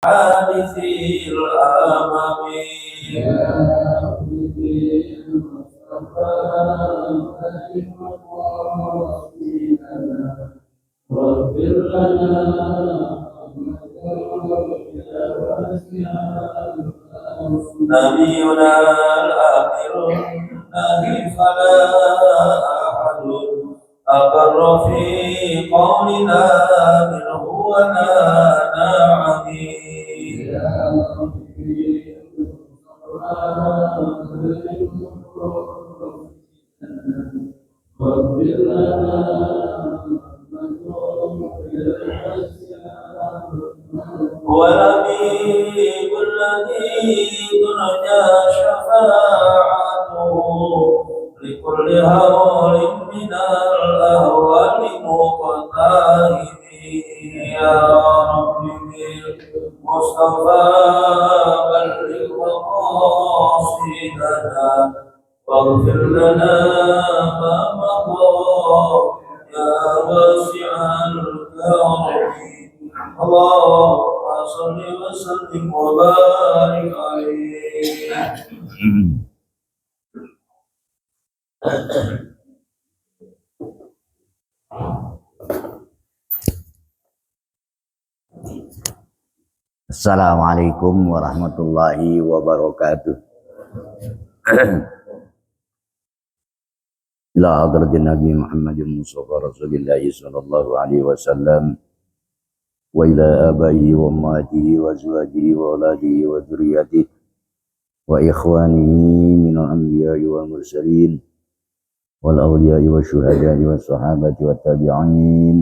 حادث الأمم يا واغفر لنا نبينا الآخر النهي فلا أحد أقر في قولنا منه ونانا عميد واغفر لنا ولبيب الذي ترجى شفاعته لكل هول من الأهوال مقتهد يا رب بالمصطفى بلغ مقاصدنا واغفر لنا ما مضى يا واسع الكرم اللهم صل وسلم وبارك عليه. Assalamualaikum warahmatullahi wabarakatuh. Ila hadratin Nabi Muhammadin Mustafa Rasulillah sallallahu alaihi wasallam wa ila abaihi wa ummatihi wa azwajihi wa auladihi wa dzurriyyatihi wa ikhwanihi minal anbiya'i wal mursalin wal awliya'i wa syuhada'i wa sahabati wa tabi'in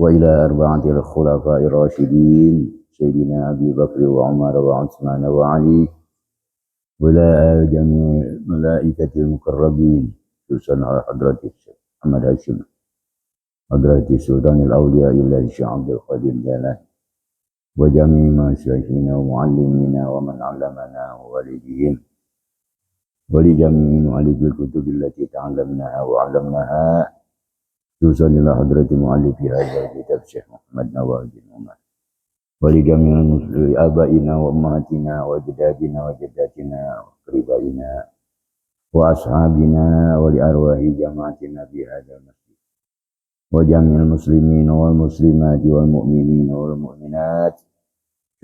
wa ila arba'atil khulafa'ir rasyidin Sayyidina Abi Bakr wa Umar wa Utsman wa Ali wa ila jami' malaikatil mukarrabin Susan al-Hadratis Ahmad Hashim Hadratis Sultanil Awliya illa Syekh Abdul Qadir Jalan wa jami' masyayikhina wa muallimina wa man 'allamana wa walidihim wa li jami' mu'allifil kutubil lati ta'allamnaha wa 'allamnaha Susan ila hadrati mu'allifi hadzal kitab Syekh Muhammad Nawawi bin Umar wa li jami'il muslimin abaina wa ummahatina wa ajdadina wa jaddatina wa qaribaina wa ashabina wa li arwahi jama'atina bi hadzal masjid wa jami'il muslimin wal muslimati wal mu'minina wal mu'minat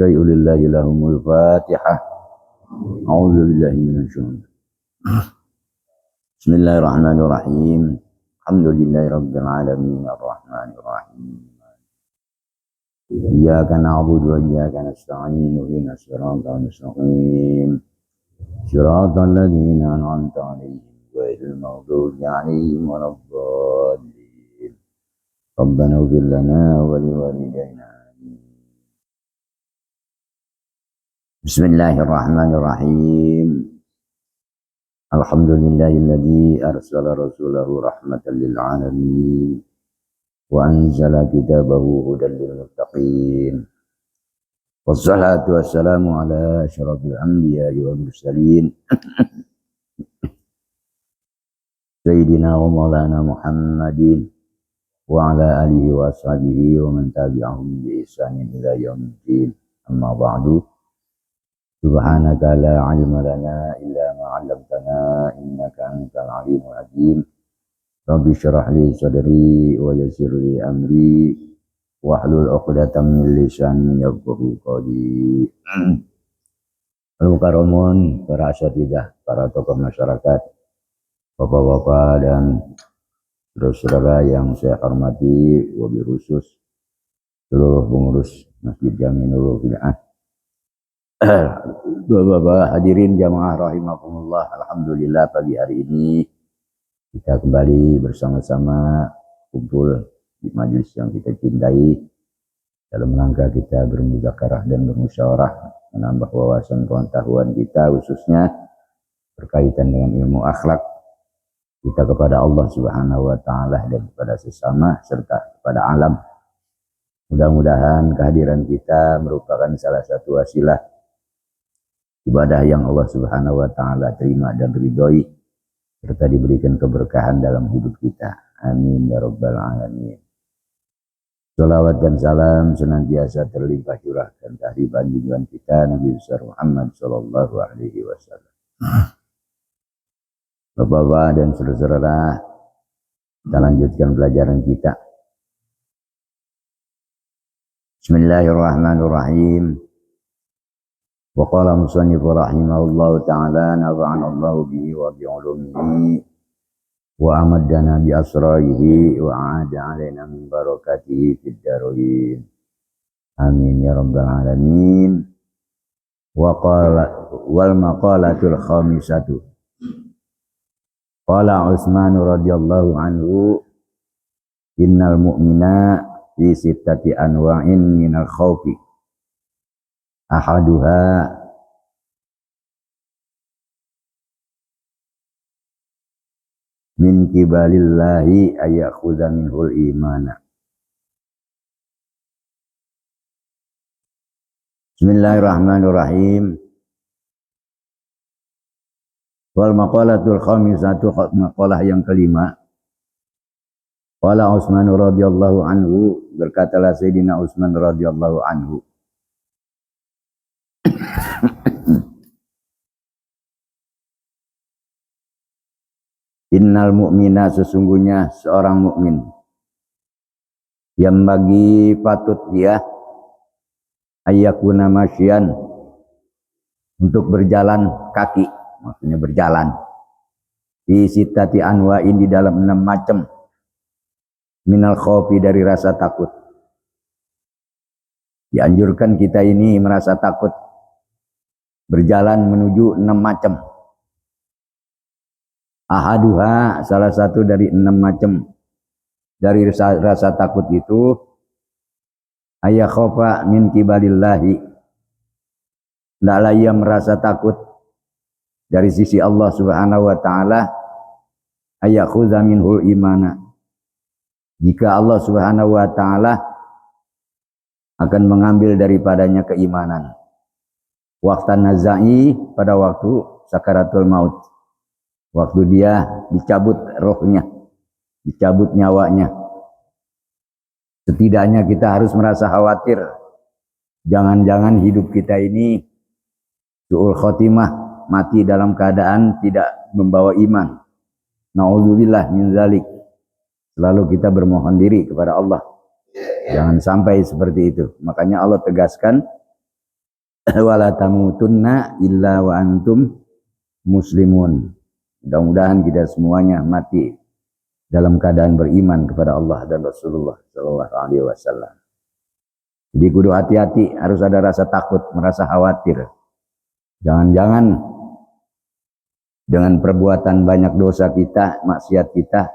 syai'u lillahi lahumul fatihah a'udzu billahi minasy syaitonir bismillahirrahmanirrahim alhamdulillahi rabbil alamin arrahmanir rahim iyyaka na'budu wa iyyaka nasta'in ihdinas siratal mustaqim siratal ladzina an'amta 'alaihim ghairil maghdubi 'alaihim waladdallin rabbana ighfir lana wa liwalidayna bismillahirrahmanirrahim alhamdulillahilladzi arsala rasulahu rahmatan lil 'alamin wa anzala kitabahu hudan lil muttaqin wassalatu wassalamu ala asyrafil anbiya'i wal mursalin sayyidina wa maulana Muhammadin wa ala alihi wa ashabihi wa man tabi'ahum bi ihsanin ila yaumiddin amma ba'du subhanaka la ilma lana illa ma 'allamtana innaka antal alimul hakim rabbi syrah li sadri wa yassir li amri wahlul 'uqdatam min lisani yafqahu qawli. Al-mukarramun, para asatidzah, para tokoh masyarakat, bapak-bapak dan saudara-saudara yang saya hormati, wabil khusus seluruh pengurus Masjid Jaminul Bid'ah. Bapak-bapak hadirin jamaah rahimakumullah, alhamdulillah pagi hari ini kita kembali bersama-sama kumpul di majelis yang kita cintai dalam rangka kita bermuzakarah dan bermusyawarah menambah wawasan pengetahuan kita khususnya berkaitan dengan ilmu akhlak kita kepada Allah Subhanahu wa taala dan kepada sesama serta kepada alam. Mudah-mudahan kehadiran kita merupakan salah satu wasilah ibadah yang Allah Subhanahu wa taala terima dan ridhoi serta diberikan keberkahan dalam hidup kita. Amin ya rabbal alamin. Salawat dan salam senantiasa terlimpah curahkan kehadiran junjungan kita Nabi besar Muhammad sallallahu alaihi wasallam. Bapak-bapak dan saudara-saudara, kita lanjutkan pelajaran kita. Bismillahirrahmanirrahim. Wa qala musannif rahimahullahu ta'ala nafa'ana Allahu bihi wa bi'ulumihi wa amaddana bi asrarihi wa aada alaina min barakatihi fid darain. Amin ya rabbal alamin. Wa qala wal maqalatul khamisatu. Qala Utsman radhiyallahu anhu innal mu'mina fi sittati anwa'in minal khawfi. Ahaduha min kibalillahi ayakhudha minhul imana. Bismillahirrahmanirrahim. Wal maqalatul khamisatu, maqalah yang kelima. Qala Utsman radhiyallahu anhu, berkatalah Sayyidina Utsman radhiyallahu anhu. Innal mu'mina, sesungguhnya seorang mukmin yang bagi patut dia ayyakuna masyan, untuk berjalan kaki, maksudnya berjalan di sittati anwa'in, di dalam 6 macam minal khawfi, dari rasa takut. Dianjurkan kita ini merasa takut berjalan menuju 6 macam. Ahaduha, salah satu dari 6 macam dari rasa takut itu, ayakhofa min kibalillahi, hendaklah ia merasa takut dari sisi Allah subhanahu wa ta'ala, ayakhudha minhul imana, jika Allah subhanahu wa ta'ala akan mengambil daripadanya keimanan. Waqtan nazai, pada waktu sakaratul maut, waktu dia dicabut rohnya, dicabut nyawanya. Setidaknya kita harus merasa khawatir, jangan-jangan hidup kita ini su'ul khotimah, mati dalam keadaan tidak membawa iman. Na'udzubillah min zalik. Selalu kita bermohon diri kepada Allah, jangan sampai seperti itu. Makanya Allah tegaskan, wala tamutunna illa wa antum muslimun. Mudah-mudahan kita semuanya mati dalam keadaan beriman kepada Allah dan Rasulullah sallallahu alaihi wasallam. Jadi kudu hati-hati, harus ada rasa takut, merasa khawatir. Jangan-jangan dengan perbuatan banyak dosa kita, maksiat kita,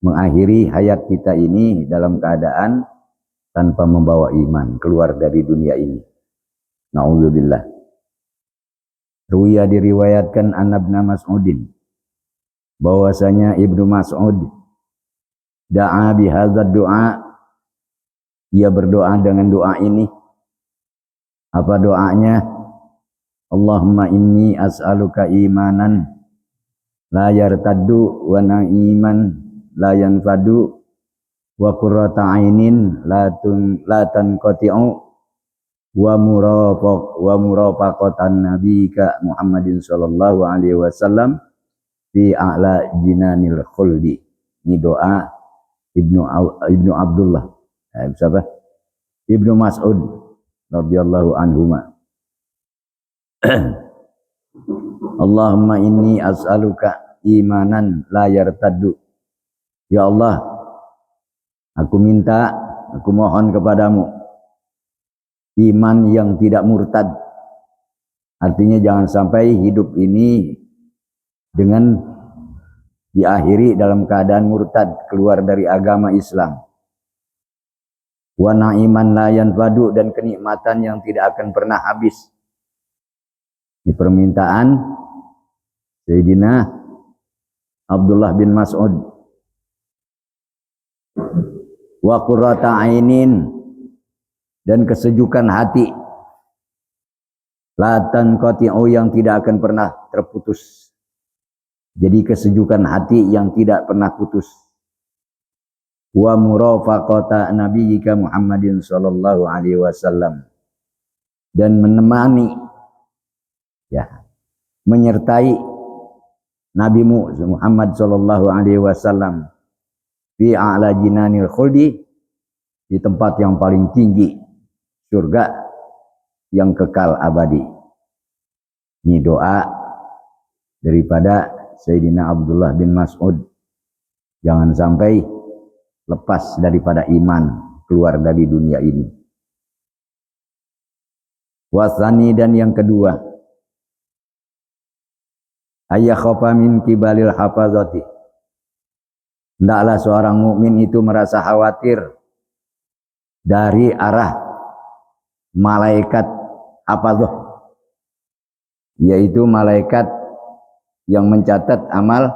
mengakhiri hayat kita ini dalam keadaan tanpa membawa iman, keluar dari dunia ini. Na'udzubillah. Ruwiya, diriwayatkan an Ibnu Mas'udin, bahwasanya Ibnu Mas'ud da'a bihadzal doa, ia berdoa dengan doa ini. Apa doanya? Allahumma inni as'aluka imanan la yartaddu wa na'iman la yanfadu wa qurrata ainin la tanqati'u wa murafaqatan nabiyika Muhammadin sallallahu alaihi wasallam fi a'la jinanil khuldi. Ini doa Ibnu Abdullah, siapa? Ibnu Mas'ud radhiyallahu anhuma. Allahumma inni as'aluka imanan la yartaddu. Ya Allah, aku minta, aku mohon kepadamu iman yang tidak murtad. Artinya jangan sampai hidup ini dengan diakhiri dalam keadaan murtad, keluar dari agama Islam. Wa na'iman la yanfadu, dan kenikmatan yang tidak akan pernah habis. Ini permintaan Sayyidina Abdullah bin Mas'ud. Wa qurrata ainin, dan kesejukan hati. La tanqati'u, yang tidak akan pernah terputus. Jadi kesejukan hati yang tidak pernah putus. wa murafaqata nabiyyika Muhammadin sallallahu alaihi wasallam, dan menemani, ya, menyertai nabimu Muhammad sallallahu alaihi wasallam fi a'la jinanil khuldi, di tempat yang paling tinggi surga yang kekal abadi. Ini doa daripada Sayyidina Abdullah bin Mas'ud. Jangan sampai lepas daripada iman, keluar dari dunia ini. Wasani, dan yang kedua, ayyakhafa min kibalil hafazati, hendaklah seorang mukmin itu merasa khawatir dari arah malaikat hafazah, yaitu malaikat yang mencatat amal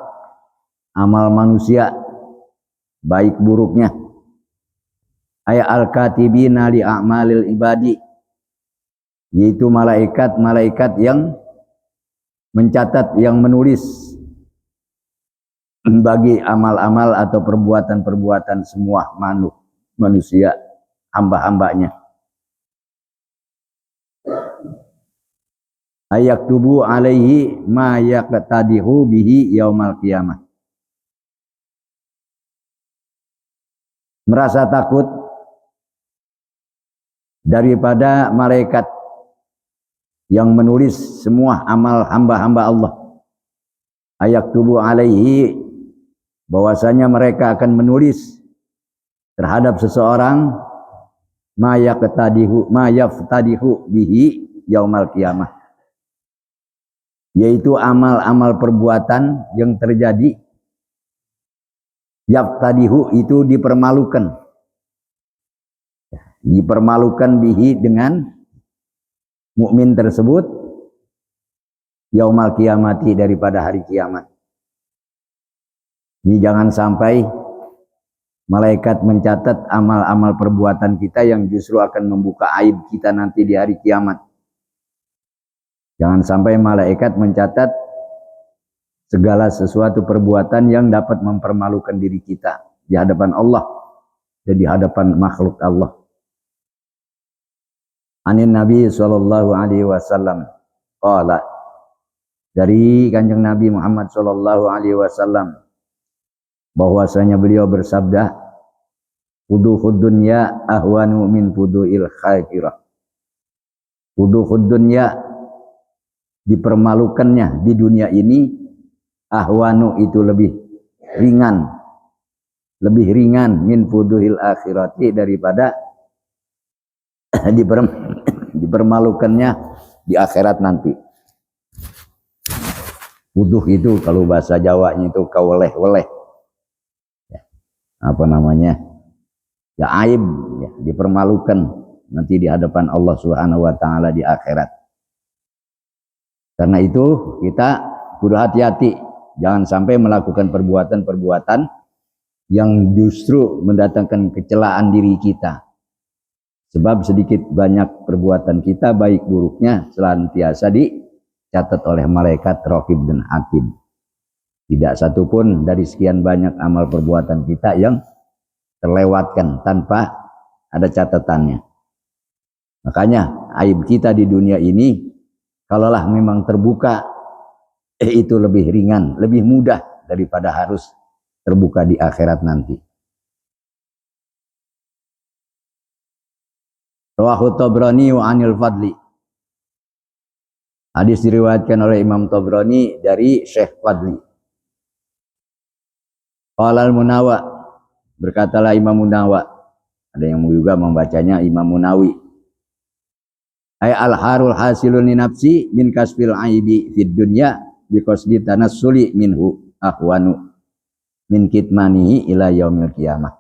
manusia, baik buruknya. Ay al-katibina li a'malil ibadi, yaitu malaikat yang mencatat, yang menulis bagi amal-amal atau perbuatan-perbuatan semua manusia, hamba-hambanya. Ayaktubu alaihi ma yaqtadihu bihi yaumal qiyamah. Merasa takut daripada malaikat yang menulis semua amal hamba-hamba Allah. Ayaktubu alaihi, bahwasanya mereka akan menulis terhadap seseorang ma yaftadihu bihi yaumal qiyamah, yaitu amal-amal perbuatan yang terjadi. Yaftadihu itu dipermalukan bihi dengan mukmin tersebut yaumal qiyamati, daripada hari kiamat. Ini jangan sampai malaikat mencatat amal-amal perbuatan kita yang justru akan membuka aib kita nanti di hari kiamat. Jangan sampai malaikat mencatat segala sesuatu perbuatan yang dapat mempermalukan diri kita di hadapan Allah dan di hadapan makhluk Allah. Anin Nabi sallallahu alaihi wasallam qala, dari Kanjeng Nabi Muhammad sallallahu alaihi wasallam, bahwasanya beliau bersabda, fuduhud dunya ahwanu min fuduil akhirah. Fuduhud dunya, dipermalukannya di dunia ini, ahwanu itu lebih ringan min fuduhil akhirati, daripada dipermalukannya di akhirat nanti. Fuduh itu kalau bahasa Jawanya itu kaweleh-weleh, ya, apa namanya, ya aib, ya, dipermalukan nanti di hadapan Allah Subhanahu wa taala di akhirat. Karena itu kita kudu hati-hati, jangan sampai melakukan perbuatan-perbuatan yang justru mendatangkan kecelaan diri kita. Sebab sedikit banyak perbuatan kita, baik buruknya, senantiasa dicatat oleh malaikat Raqib dan Atid. Tidak satupun dari sekian banyak amal perbuatan kita yang terlewatkan tanpa ada catatannya. Makanya aib kita di dunia ini, kalaulah memang terbuka, itu lebih ringan, lebih mudah daripada harus terbuka di akhirat nanti. Rawahu Tabrani wa anil Fadli. Hadis diriwayatkan oleh Imam Tabrani dari Syekh Fadli. Qala al-Munawa, berkatalah Imam Munawa. Ada yang juga membacanya Imam Munawi. Ay al-harul hasilun li nafsi min kasbil aibi fid dunya bi qasdi tanassuli minhu ahwanu min kitmanihi ila yaumil qiyamah.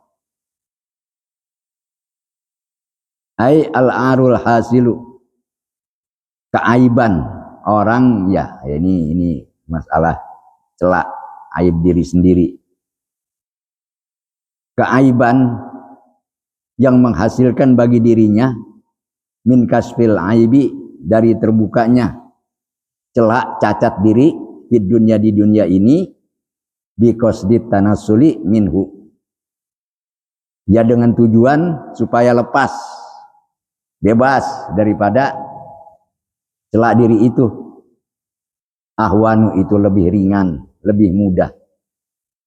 Ay al-arul hasilu, keaiban orang, ya ini masalah celak aib diri sendiri. Keaiban yang menghasilkan bagi dirinya min kasfil aibi, dari terbukanya celak cacat diri di dunia ini, bi qasdi tanassuli minhu, Ya dengan tujuan supaya lepas, bebas daripada celak diri itu. Ahwanu itu lebih ringan, lebih mudah.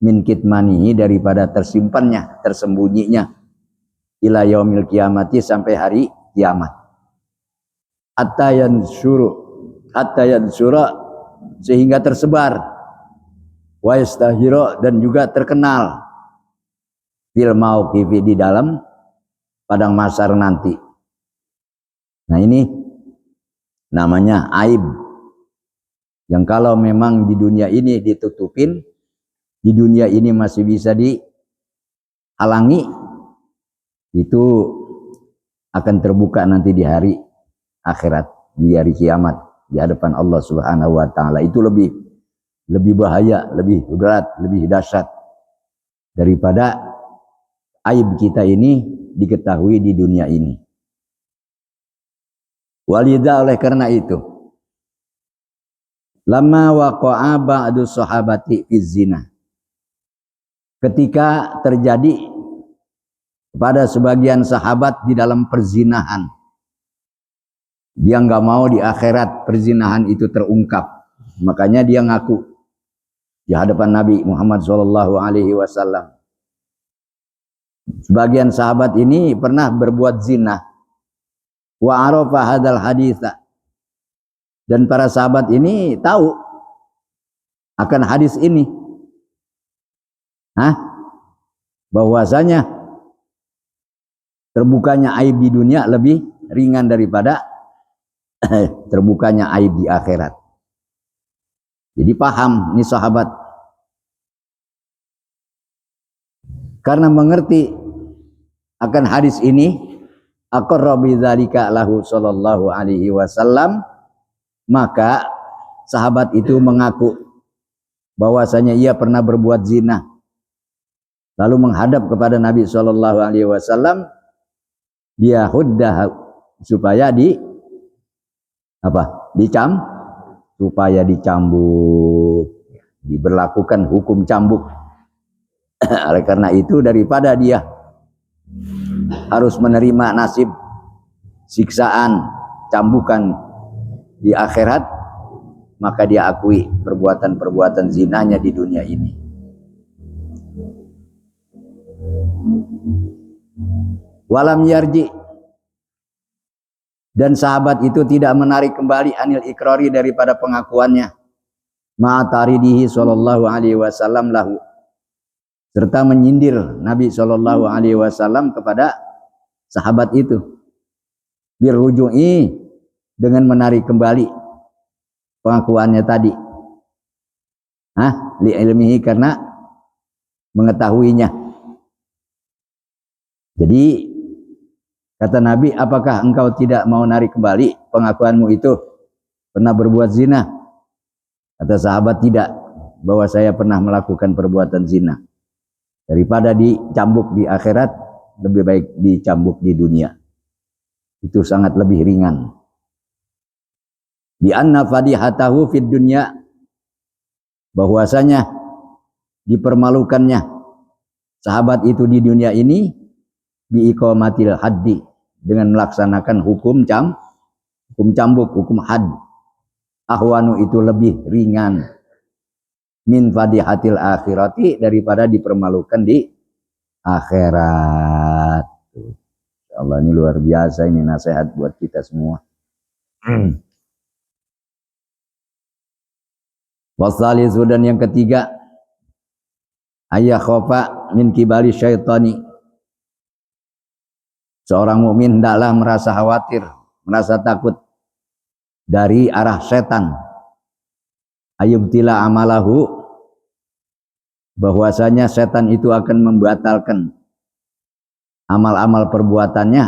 Min kitmanihi daripada tersimpannya, tersembunyinya. Ila yaumil kiamati sampai hari kiamat. Hatta yansura sehingga tersebar. Wa yastahira dan juga terkenal. Fil mauqifi di dalam padang mahsyar nanti. Nah ini namanya aib. Yang kalau memang di dunia ini ditutupin, di dunia ini masih bisa dihalangi, itu akan terbuka nanti di hari akhirat, di hari kiamat, di hadapan Allah Subhanahu wa taala. Itu lebih bahaya, lebih berat, lebih dahsyat daripada aib kita ini diketahui di dunia ini. Walidha oleh karena itu, lama waqa'a ba'du sahabati fi zina. Ketika terjadi pada sebagian sahabat di dalam perzinahan, dia nggak mau di akhirat perzinahan itu terungkap, makanya dia ngaku di hadapan Nabi Muhammad SAW. Sebagian sahabat ini pernah berbuat zina. Wa arafa hadal haditha. Dan para sahabat ini tahu akan hadis ini. Bahwasanya terbukanya aib di dunia lebih ringan daripada terbukanya aib di akhirat. Jadi paham nih sahabat. Karena mengerti akan hadis ini, aqarra bidzalika lahu sallallahu alaihi wasallam, maka sahabat itu mengaku bahwasanya ia pernah berbuat zina. Lalu menghadap kepada Nabi sallallahu alaihi wasallam, dia huddah supaya supaya dicambuk, diberlakukan hukum cambuk. Oleh karena itu daripada dia harus menerima nasib siksaan cambukan di akhirat, maka dia akui perbuatan-perbuatan zinanya di dunia ini. Walam yarji, dan sahabat itu tidak menarik kembali anil ikrari daripada pengakuannya, ma'ataridihi sallallahu alaihi wasallam lahu, serta menyindir Nabi sallallahu alaihi wasallam kepada sahabat itu, birruju'i, dengan menarik kembali pengakuannya tadi, li ilmihi, karena mengetahuinya. Jadi kata Nabi, apakah engkau tidak mau narik kembali pengakuanmu itu pernah berbuat zina? Kata sahabat, tidak, bahwa saya pernah melakukan perbuatan zina. Daripada dicambuk di akhirat, lebih baik dicambuk di dunia. Itu sangat lebih ringan. Bi anna fadihatahu fid dunya, bahwasanya dipermalukannya sahabat itu di dunia ini bi iqamatil haddi, dengan melaksanakan hukum cambuk, hukum had. Ahwanu itu lebih ringan min fadihatil akhirati, daripada dipermalukan di akhirat. Allah, ini luar biasa, ini nasihat buat kita semua. Wasalisu, dan yang ketiga, ayah khofa min kibali syaitani, seorang mukmin hendaklah merasa khawatir, merasa takut dari arah setan. Ayubtila amalahu, bahwasanya setan itu akan membatalkan amal-amal perbuatannya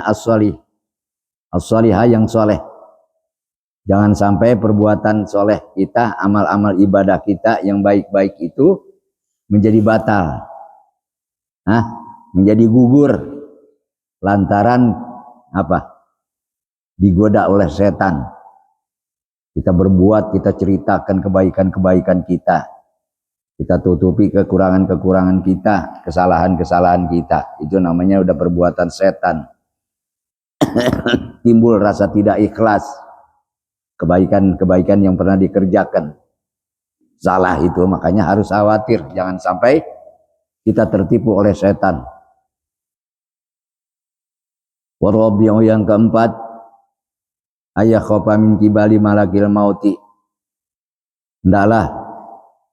as-shalihah, yang soleh. Jangan sampai perbuatan soleh kita, amal-amal ibadah kita yang baik-baik itu menjadi batal, menjadi gugur lantaran digoda oleh setan. Kita berbuat, kita ceritakan kebaikan-kebaikan kita, Kita tutupi kekurangan-kekurangan kita, kesalahan-kesalahan kita. Itu namanya udah perbuatan setan. Timbul rasa tidak ikhlas. Kebaikan-kebaikan yang pernah dikerjakan. Salah itu, makanya harus khawatir. Jangan sampai kita tertipu oleh setan. Warabi'u yang keempat, ayah khofa min kibali malakil mauti. Hendaklah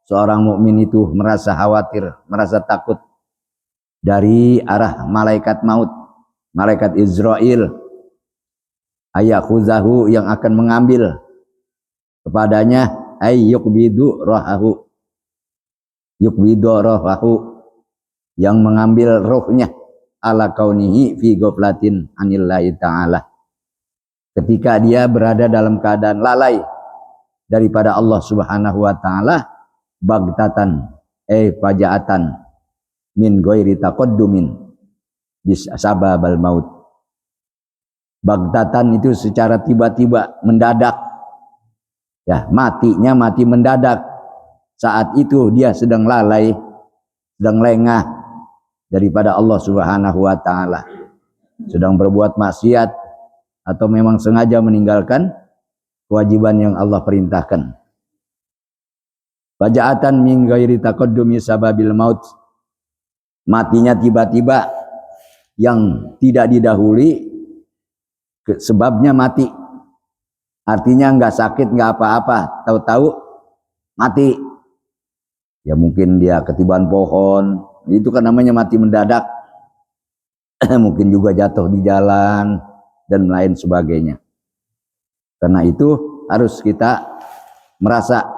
seorang mukmin itu merasa khawatir, merasa takut dari arah malaikat maut, malaikat Israel, ayakhuzahu yang akan mengambil kepadanya, yukbidu rohahu, yukbidu rohahu, yang mengambil rohnya, ala kaunihi fi ghaflatin anillahi ta'ala, ketika dia berada dalam keadaan lalai daripada Allah subhanahu wa ta'ala, bagtatan fajaatan min ghairi taqaddumin bisababal maut. Bagtatan itu secara tiba-tiba, mendadak, ya, matinya mati mendadak. Saat itu dia sedang lalai, sedang lengah daripada Allah subhanahu wa ta'ala, sedang berbuat maksiat atau memang sengaja meninggalkan kewajiban yang Allah perintahkan. Fajaatan min ghairi taqaddumi sababil maut, matinya tiba-tiba yang tidak didahului sebabnya mati. Artinya nggak sakit, nggak apa-apa, tahu-tahu mati. Ya mungkin dia ketiban pohon, itu kan namanya mati mendadak. Mungkin juga jatuh di jalan dan lain sebagainya. Karena itu harus kita merasa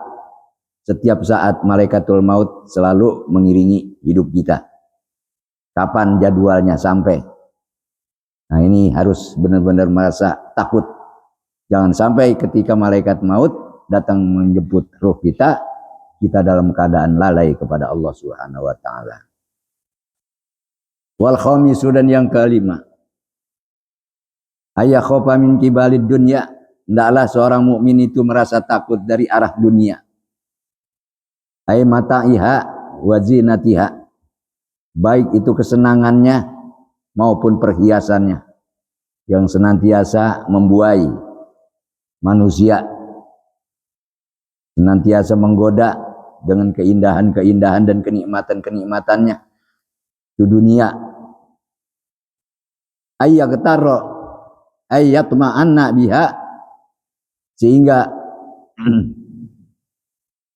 setiap saat malaikatul maut selalu mengiringi hidup kita. Kapan jadwalnya sampai? Nah ini harus benar-benar merasa takut. Jangan sampai ketika malaikat maut datang menjemput ruh kita, kita dalam keadaan lalai kepada Allah Subhanahu wa ta'ala. Wal khamisu, dan yang kelima, ayah khofa min kibalid dunya, hendaklah seorang mukmin itu merasa takut dari arah dunia. Ay mata'iha wa zinatiha, baik itu kesenangannya maupun perhiasannya yang senantiasa membuai manusia, senantiasa menggoda dengan keindahan-keindahan dan kenikmatan-kenikmatannya di dunia. Ayyaqtaro ayyatma'anna biha, sehingga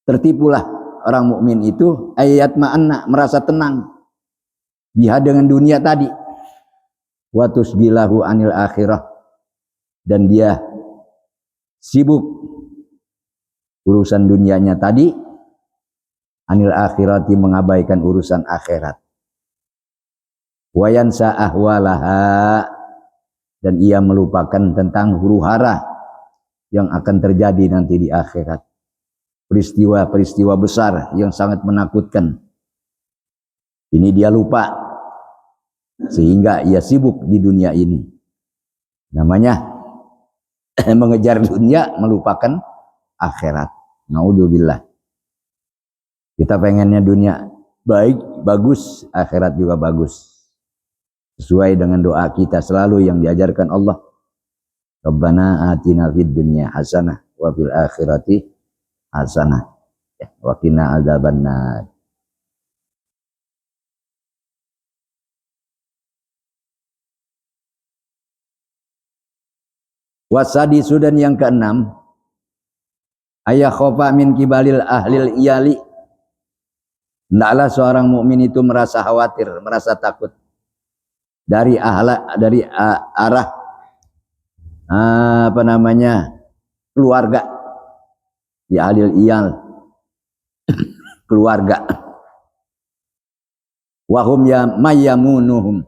tertipulah orang mukmin itu, ayyatma'anna, merasa tenang biha, dengan dunia tadi, wa tusgilahu anil akhirah, dan dia sibuk urusan dunianya tadi, anil akhirati, mengabaikan urusan akhirat, wa yansa ahwalaha, dan ia melupakan tentang huru-hara yang akan terjadi nanti di akhirat, peristiwa-peristiwa besar yang sangat menakutkan. Ini dia lupa, sehingga ia sibuk di dunia ini. Namanya mengejar dunia, melupakan akhirat. Naudzubillah. Kita pengennya dunia baik, bagus, akhirat juga bagus. Sesuai dengan doa kita selalu yang diajarkan Allah. Rabbana atina fid dunya hasanah wa fil akhirati hasanah wa qina adzabannar. Wasadisu, dan yang keenam, ayah khofa min kibalil ahlil iyali, hendaklah seorang mukmin itu merasa khawatir, merasa takut dari arah keluarga, di ahlil iyal, keluarga. Wahum ya mayyamunuhum,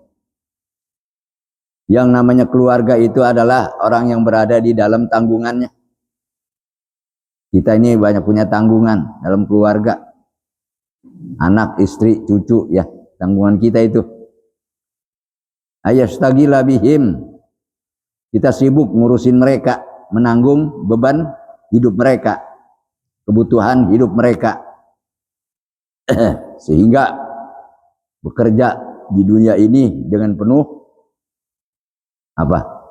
yang namanya keluarga itu adalah orang yang berada di dalam tanggungannya. Kita ini banyak punya tanggungan dalam keluarga, anak, istri, cucu, ya, tanggungan kita itu. Ayastagila bihim, kita sibuk ngurusin mereka, menanggung beban hidup mereka, kebutuhan hidup mereka. Sehingga bekerja di dunia ini dengan penuh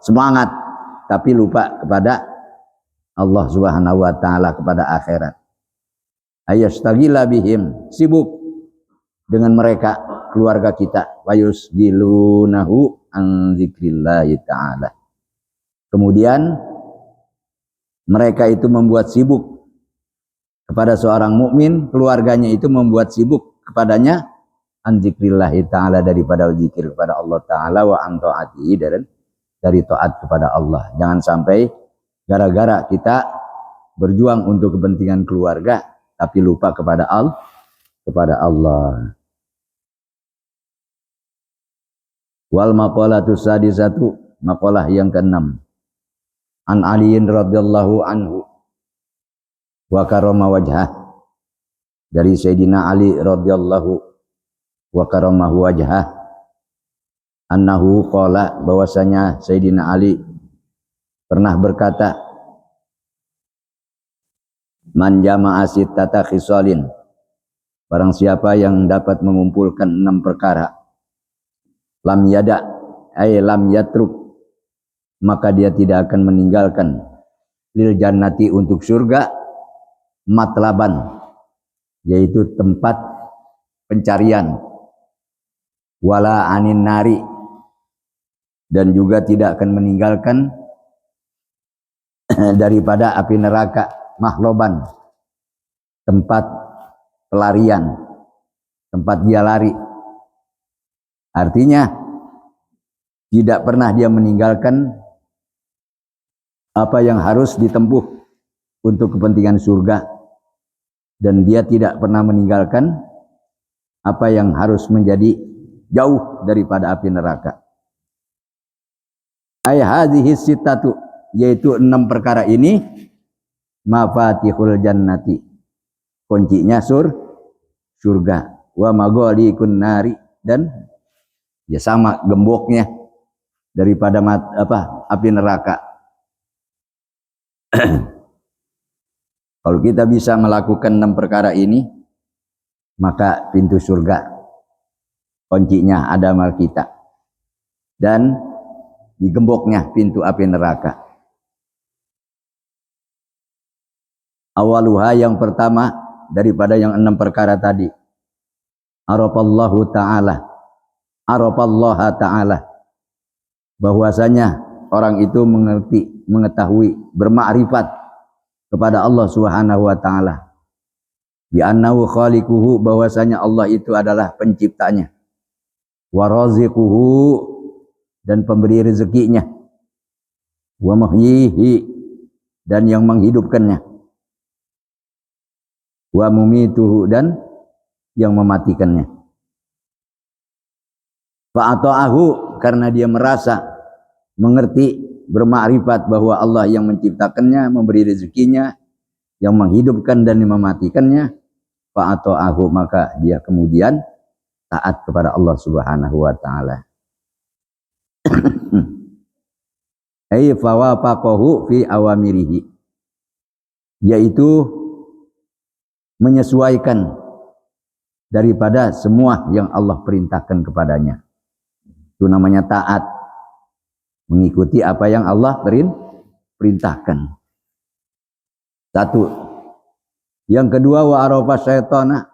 semangat, tapi lupa kepada Allah Subhanahu wa taala, kepada akhirat. Ayastagila bihim, sibuk dengan mereka, keluarga kita, wayusgilunahu an dzikrillahi taala. Kemudian mereka itu membuat sibuk kepada seorang mukmin, keluarganya itu membuat sibuk kepadanya an dzikrillahi taala, daripada zikir kepada Allah taala, wa an taatihi, dari taat kepada Allah. Jangan sampai gara-gara kita berjuang untuk kepentingan keluarga tapi lupa kepada Allah. Wal maqalatu sadisatu, maqalah yang ke-6. An Aliin radhiyallahu anhu wa karama wajhah, dari Sayyidina Ali radhiyallahu wa karamahu wajhah, annahu qala, bahwasanya Sayyidina Ali pernah berkata, man jama'a sittata khisalin, barang siapa yang dapat mengumpulkan 6 perkara, lam yada ay lam yatruk, maka dia tidak akan meninggalkan lil jannati, untuk surga, matlaban, yaitu tempat pencarian, wala anin nari, dan juga tidak akan meninggalkan daripada api neraka, mahloban, tempat pelarian, tempat dia lari. Artinya tidak pernah dia meninggalkan apa yang harus ditempuh untuk kepentingan surga, dan dia tidak pernah meninggalkan apa yang harus menjadi jauh daripada api neraka. Ay hadhihi sittatu, yaitu 6 perkara ini, mafatihul jannati, kuncinya surga, wa maghalikun nari, dan ya sama gemboknya daripada api neraka. Kalau kita bisa melakukan 6 perkara ini, maka pintu surga kuncinya ada amal kita, dan digemboknya pintu api neraka. Awaluha, yang pertama daripada yang 6 perkara tadi, arafallahu ta'ala, arafallaha ta'ala, bahwasanya orang itu mengerti, mengetahui, bermakrifat kepada Allah Subhanahu wa taala, bi annahu khaliquhu, bahwasanya Allah itu adalah penciptanya, wa raziquhu, dan pemberi rezekinya, wa muhyihi, dan yang menghidupkannya, wa mumituhu, dan yang mematikannya. Fa'ata'ahu, karena dia merasa, mengerti, bermakrifat bahwa Allah yang menciptakannya, memberi rezekinya, yang menghidupkan dan mematikannya. Fa'ata'ahu, maka dia kemudian taat kepada Allah Subhanahu wa taala. Ai fawafaqahu fi awamirihi, yaitu menyesuaikan daripada semua yang Allah perintahkan kepadanya. Itu namanya taat, mengikuti apa yang Allah perintahkan. Satu. Yang kedua, wa arafa syaitana,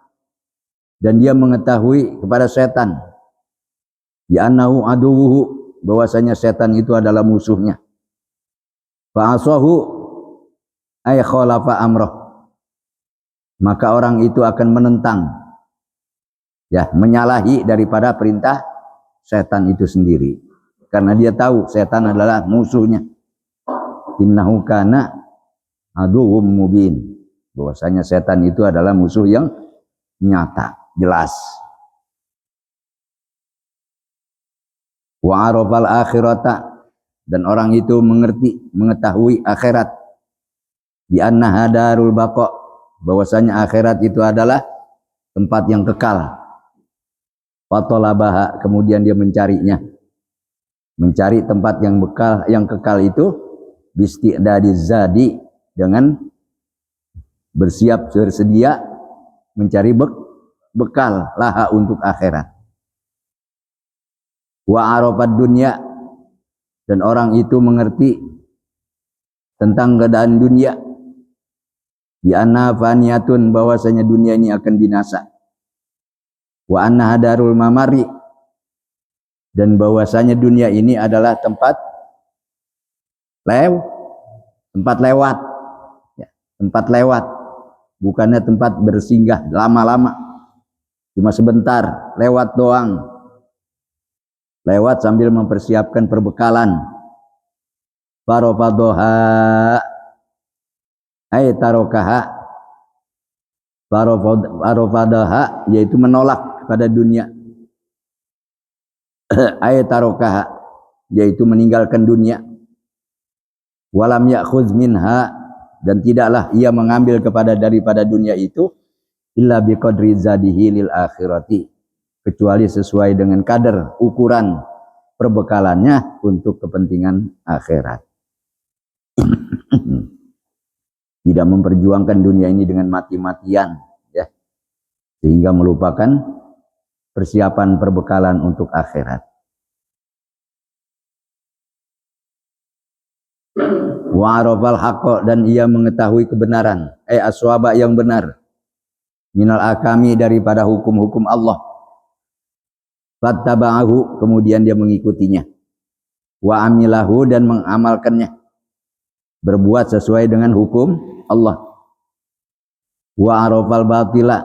dan dia mengetahui kepada setan, bi annahu aduwuhu, bahwasanya setan itu adalah musuhnya. Fa asahu ay khalafa amrah, maka orang itu akan menentang, ya, menyalahi daripada perintah setan itu sendiri, karena dia tahu setan adalah musuhnya. Innahu kana aduwwum mubin, bahwasanya setan itu adalah musuh yang nyata, jelas. Wa arafal akhirata, dan orang itu mengerti, mengetahui akhirat, bi annaha darul baqa, bahwasanya akhirat itu adalah tempat yang kekal. Fatolabaha, kemudian dia mencarinya, mencari tempat yang kekal itu, bisti'dadiz zadi, dengan bersedia mencari bekal laha untuk akhirat. Wa arafad dunya, dan orang itu mengerti tentang keadaan dunia, bi anna faniyatun, bahwasanya dunia ini akan binasa. Wa anna hadarul mamari, dan bahwasanya dunia ini adalah tempat lewat, ya, tempat lewat, bukannya tempat bersinggah lama-lama, cuma sebentar, lewat doang, lewat sambil mempersiapkan perbekalan. Farofadoha ay tarokaha, farofadoha yaitu menolak pada dunia, ay tarokaha yaitu meninggalkan dunia. Walam ya'khudz minha, dan tidaklah ia mengambil daripada dunia itu illa biqadri zadihi lil akhirati, kecuali sesuai dengan kadar ukuran perbekalannya untuk kepentingan akhirat. Tidak memperjuangkan dunia ini dengan mati-matian, ya, sehingga melupakan persiapan perbekalan untuk akhirat. Wa arafal haqqa, dan ia mengetahui kebenaran, aswaba yang benar, minal akami daripada hukum-hukum Allah. Fattaba'ahu, kemudian dia mengikutinya. Wa amilahu, dan mengamalkannya, berbuat sesuai dengan hukum Allah. Wa arafal batila,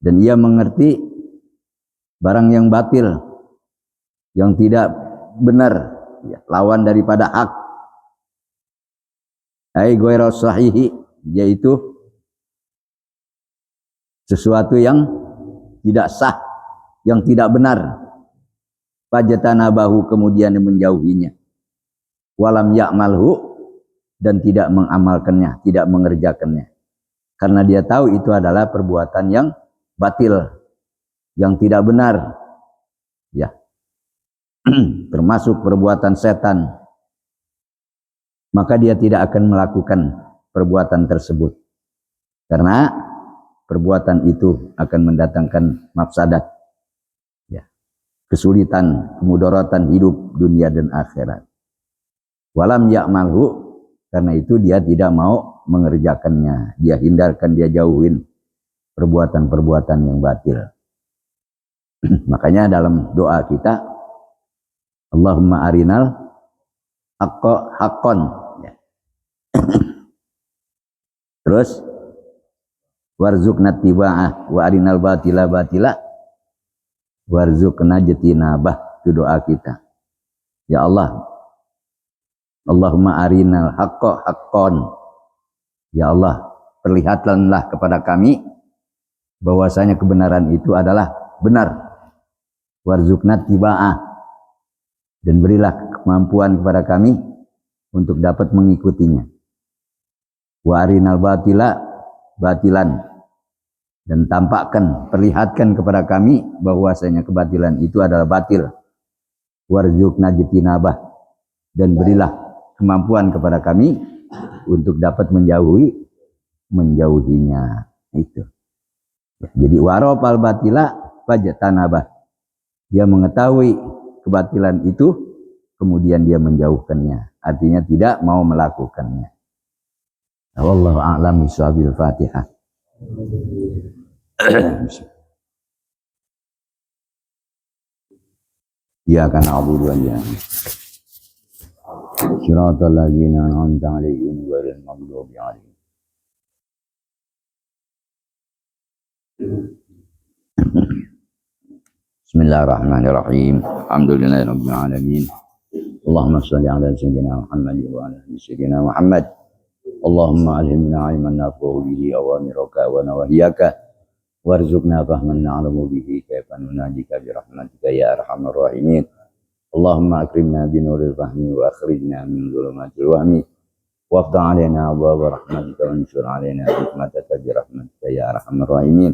dan ia mengerti barang yang batil, yang tidak benar, ya, lawan daripada hak. Ai ghairu sahihi, yaitu sesuatu yang tidak sah, yang tidak benar. Fajatanabahu, kemudian menjauhinya. Walam ya'malhu, dan tidak mengamalkannya, tidak mengerjakannya, karena dia tahu itu adalah perbuatan yang batil, yang tidak benar, ya, termasuk perbuatan setan. Maka dia tidak akan melakukan perbuatan tersebut, karena perbuatan itu akan mendatangkan mafsadat, ya, kesulitan, kemudaratan hidup dunia dan akhirat. Walam ya'malhu, karena itu dia tidak mau mengerjakannya, dia hindarkan, dia jauhin perbuatan-perbuatan yang batil. Makanya dalam doa kita, Allahumma arinal haqqa haqqan, ya. Terus warzuqna tiba'ah wa arinal batila batila warzuqna jatinabah, itu doa kita. Ya Allah, Allahumma arinal haqqa haqqan, ya Allah, perlihatkanlah kepada kami bahwasanya kebenaran itu adalah benar. Warzuqna tiba'ah, dan berilah kemampuan kepada kami untuk dapat mengikutinya. Wa arinal batila batilan, dan tampakkan, perlihatkan kepada kami bahwasanya kebatilan itu adalah batil. Warzuqna jitinabah, dan berilah kemampuan kepada kami untuk dapat menjauhinya. Itu. Jadi warafal batila fajtanabah, dia mengetahui kebatilan itu, kemudian dia menjauhkannya, artinya tidak mau melakukannya. Wallahu a'lam bishawab. Fatihah. Iyyaka na'budu wa iyyaka nasta'in. Shiratal ladzina an'amta 'alaihim ghairil maghdubi 'alaihim. Bismillahirrahmanirrahim. Alhamdulillahirabbil alamin. Allahumma shalli ala sayyidina Muhammad wa ala ali sayyidina Muhammad. Allahumma alhimna 'ilman nafi'u bihi awamiraka wa nawahiyaka warzuqna fahman na'lamu bihi kaifa nunajika bi rahmatika ya arhamar rahimin. Allahumma akrimna bi nuril fahmi wa akhrijna min dhulumatil wahmi waftah 'alaina abwaaba rahmatika wa anshur 'alaina hikmataka bi rahmatika ya arhamar rahimin.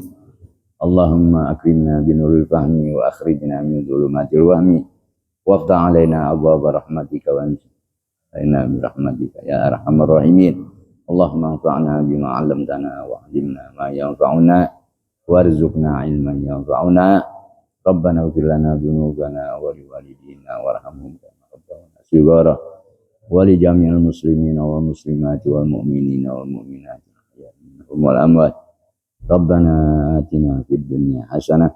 Allahumma akrimna bi nuril fahmi wa akhrijna min dhulumatil wahmi waftah 'alaina abwaaba rahmatika wa anshur 'alaina bi rahmatika ya arhamar rahimin. Allahumma anfa'na bima 'allamtana wa 'allimna ma yanfa'una warzuqna ilman yanfa'una. Rabbana ighfir lana dzunubana wa liwalidina warhamhum kama rabbayana shighara wa li jami'il muslimina wal muslimati wal mu'minina wal mu'minati wal amwat. Rabbana atina fid dunya hasanah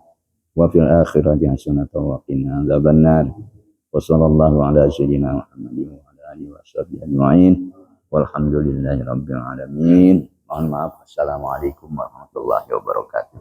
wa fil akhirati hasanah wa qina adzabannar. Wa sallallahu ala sayyidina Muhammadin wa ala alihi washabbihi ajma'in. Walhamdulillahi rabbil alamin. Mohon maaf. Assalamualaikum warahmatullahi wabarakatuh.